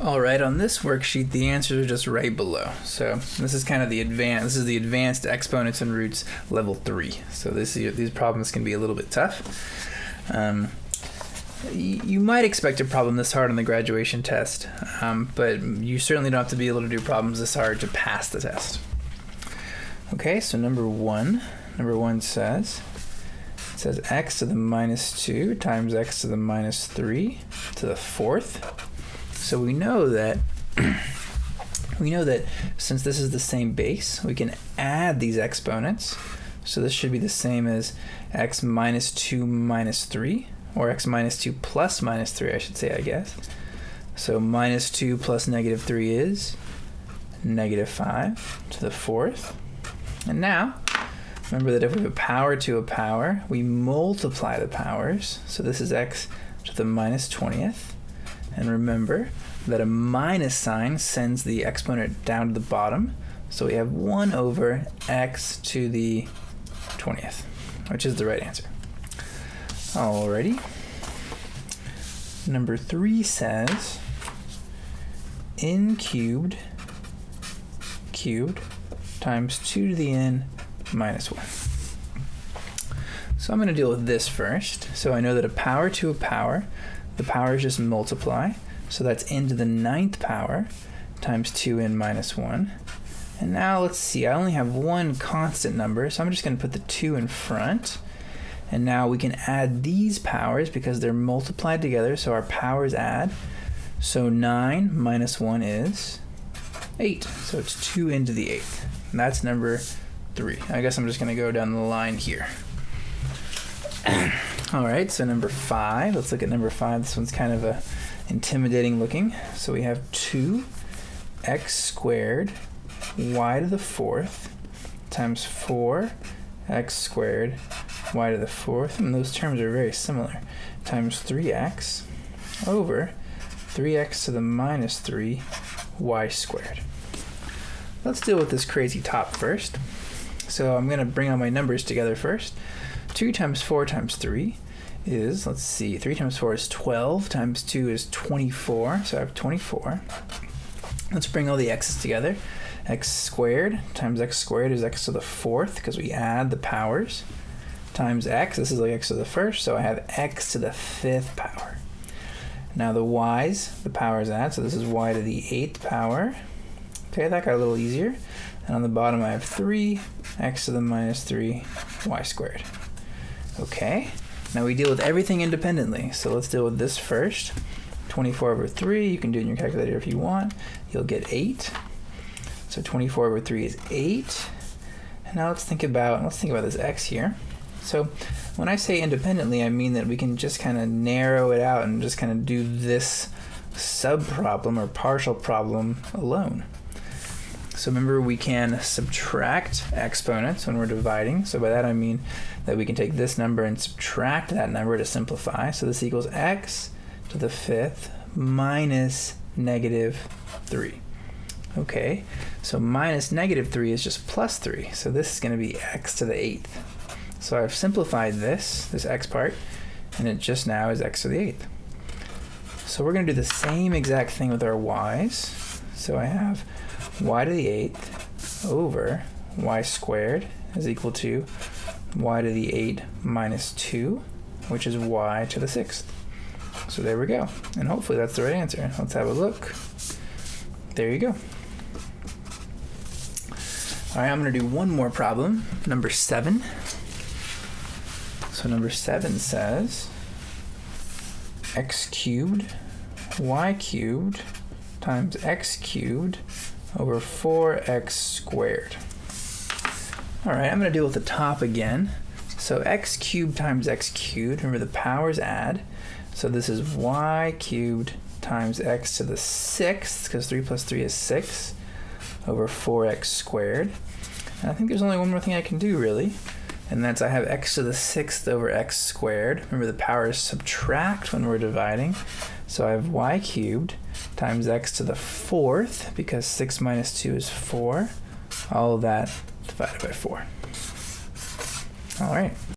All right, on this worksheet, the answers are just right below. So this is kind of the advanced exponents and roots level 3. So these problems can be a little bit tough. You might expect a problem this hard on the graduation test, but you certainly don't have to be able to do problems this hard to pass the test. Okay, so number one says x to the minus 2 times x to the minus 3 to the fourth. So we know that since this is the same base, we can add these exponents. So this should be the same as x minus 2 minus 3, or x minus 2 plus minus 3, I should say, I guess. So minus 2 plus negative 3 is negative 5 to the fourth. And now, remember that if we have a power to a power, we multiply the powers. So this is x to the minus 20th. And remember that a minus sign sends the exponent down to the bottom. So we have 1 over x to the 20th, which is the right answer. Alrighty. Number 3 says n cubed times 2 to the n minus 1. So I'm going to deal with this first. So I know that a power to a power, the powers just multiply. So that's n to the 9th power times 2n minus 1. And now let's see, I only have one constant number, so I'm just going to put the 2 in front. And now we can add these powers because they're multiplied together, so our powers add. So 9 minus 1 is 8. So it's 2n to the 8th. And that's number 3. I guess I'm just going to go down the line here. All right, so number 5. Let's look at number 5. This one's kind of intimidating looking. So we have 2x squared y to the fourth times 4x squared y to the fourth, and those terms are very similar, times 3x over 3x to the minus 3 y squared. Let's deal with this crazy top first. So I'm going to bring all my numbers together first. 2 times 4 times 3 is, let's see, 3 times 4 is 12, times 2 is 24, so I have 24. Let's bring all the x's together. X squared times x squared is x to the fourth, because we add the powers, times x, this is like x to the first, so I have x to the 5th power. Now the y's, the powers add, so this is y to the 8th power. Okay, that got a little easier. And on the bottom I have 3 x to the minus 3 y squared. Okay, now we deal with everything independently, so let's deal with this first. 24 over 3, you can do it in your calculator if you want, you'll get 8. So 24 over 3 is 8. And now let's think about this x here. So when I say independently, I mean that we can just kind of narrow it out and just kind of do this sub-problem or partial problem alone. So remember, we can subtract exponents when we're dividing. So by that I mean that we can take this number and subtract that number to simplify. So this equals x to the 5th minus negative 3. Okay, so minus negative 3 is just plus 3. So this is going to be x to the 8th. So I've simplified this x part, and it just now is x to the 8th. So we're going to do the same exact thing with our y's. So I have y to the 8th over y squared is equal to y to the 8 minus 2, which is y to the 6th. So there we go. And hopefully that's the right answer. Let's have a look. There you go. All right, I'm going to do one more problem, number 7. So number 7 says x cubed y cubed times x cubed over 4x squared. All right, I'm going to deal with the top again. So x cubed times x cubed, remember the powers add. So this is y cubed times x to the 6th, because 3 plus 3 is 6, over 4x squared. And I think there's only one more thing I can do, really. And that's I have x to the 6th over x squared. Remember, the powers subtract when we're dividing. So I have y cubed times x to the 4th, because 6 minus 2 is 4. All of that divided by 4. All right.